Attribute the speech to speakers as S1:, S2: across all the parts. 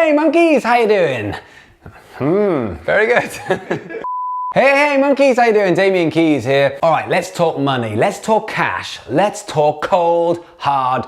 S1: Hey monkeys, how you doing? Very good. Hey monkeys, how you doing? Damien Keys here. All right, let's talk money. Let's talk cash. Let's talk cold, hard.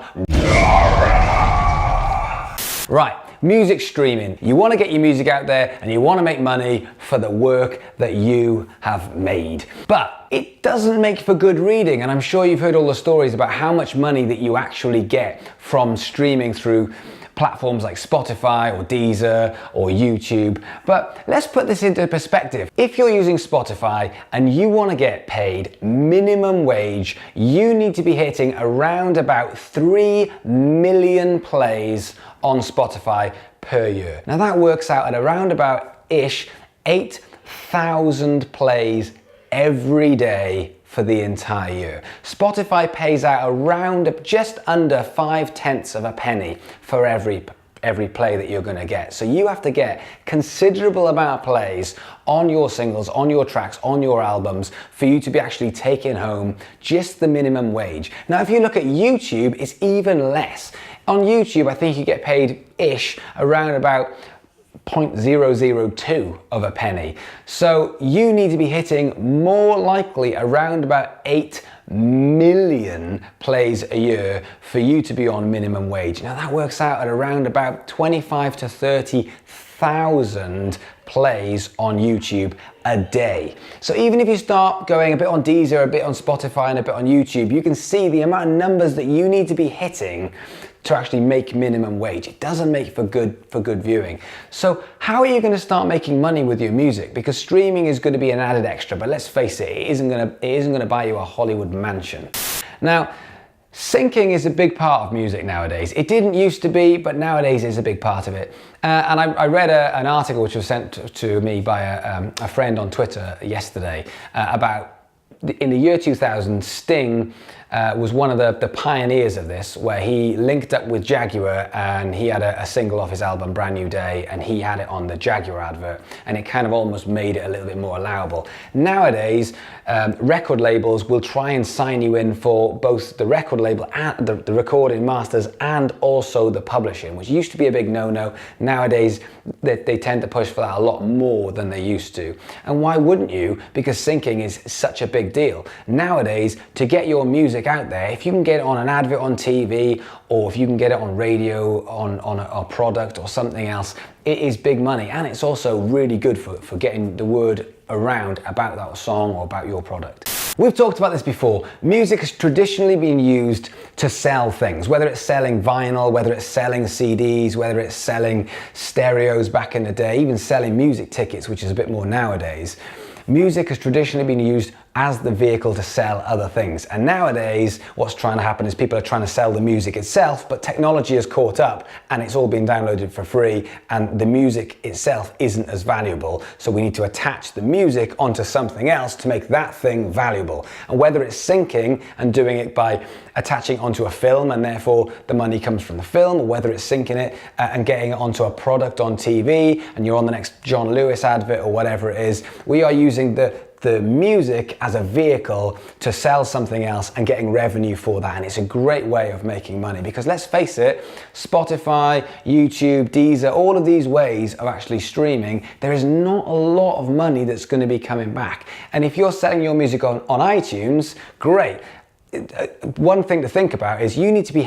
S1: Right, music streaming. You want to get your music out there and you want to make money for the work that you have made. But it doesn't make for good reading, and I'm sure you've heard all the stories about how much money that you actually get from streaming through platforms like Spotify or Deezer or YouTube. But let's put this into perspective. If you're using Spotify and you want to get paid minimum wage, you need to be hitting around about 3 million plays on Spotify per year. Now that works out at around about 8,000 plays every day for the entire year. Spotify pays out around just under 5/10 of a penny for every play that you're going to get. So you have to get considerable amount of plays on your singles, on your tracks, on your albums for you to be actually taking home just the minimum wage. Now if you look at YouTube, it's even less. On YouTube, I think you get paid around about 0.002 of a penny. So you need to be hitting more likely around about 8 million plays a year for you to be on minimum wage. Now that works out at around about 25 to 30,000 plays on YouTube a day. So even if you start going a bit on Deezer, a bit on Spotify and a bit on YouTube, you can see the amount of numbers that you need to be hitting to actually make minimum wage. It doesn't make for good viewing. So how are you going to start making money with your music? Because streaming is going to be an added extra, but let's face it, it isn't going to buy you a Hollywood mansion. Now, syncing is a big part of music nowadays. It didn't used to be, but nowadays is a big part of it. And I read an article which was sent to me by a friend on Twitter yesterday about in the year 2000, Sting was one of the pioneers of this, where he linked up with Jaguar and he had a single off his album Brand New Day, and he had it on the Jaguar advert, and it kind of almost made it a little bit more allowable. Nowadays, record labels will try and sign you in for both the record label and the recording masters and also the publishing, which used to be a big no-no. Nowadays, they tend to push for that a lot more than they used to. And why wouldn't you? Because syncing is such a big deal. Nowadays, to get your music out there, if you can get it on an advert on TV, or if you can get it on radio, on a product or something else, it is big money. And it's also really good for getting the word around about that song or about your product. We've talked about this before. Music has traditionally been used to sell things, whether it's selling vinyl, whether it's selling CDs, whether it's selling stereos back in the day, even selling music tickets, which is a bit more nowadays. Music has traditionally been used as the vehicle to sell other things. And nowadays, what's trying to happen is people are trying to sell the music itself, but technology has caught up and it's all been downloaded for free, and the music itself isn't as valuable. So we need to attach the music onto something else to make that thing valuable. And whether it's syncing and doing it by attaching onto a film and therefore the money comes from the film, or whether it's syncing it and getting it onto a product on TV and you're on the next John Lewis advert or whatever it is, we are using the music as a vehicle to sell something else and getting revenue for that. And it's a great way of making money, because let's face it, Spotify, YouTube, Deezer, all of these ways of actually streaming, there is not a lot of money that's going to be coming back. And if you're selling your music on iTunes, great. One thing to think about is you need to be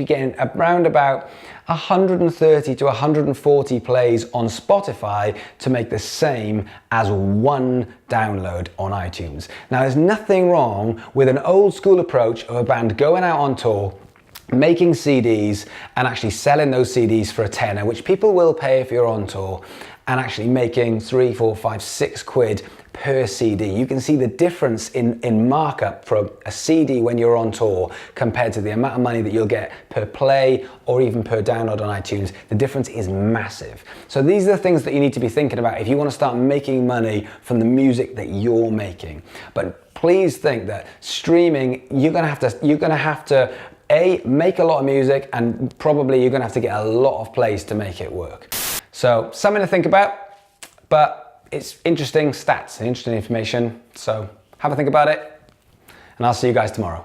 S1: getting around about 130 to 140 plays on Spotify to make the same as one download on iTunes. Now, there's nothing wrong with an old school approach of a band going out on tour, making CDs and actually selling those CDs for a tenner, which people will pay if you're on tour, and actually making 3, 4, 5, 6 quid per CD. You can see the difference in markup for a CD when you're on tour compared to the amount of money that you'll get per play or even per download on iTunes. The difference is massive. So these are the things that you need to be thinking about if you want to start making money from the music that you're making. But please think that streaming, you're gonna have to make a lot of music, and probably you're gonna have to get a lot of plays to make it work. So something to think about, but it's interesting stats and interesting information. So have a think about it, and I'll see you guys tomorrow.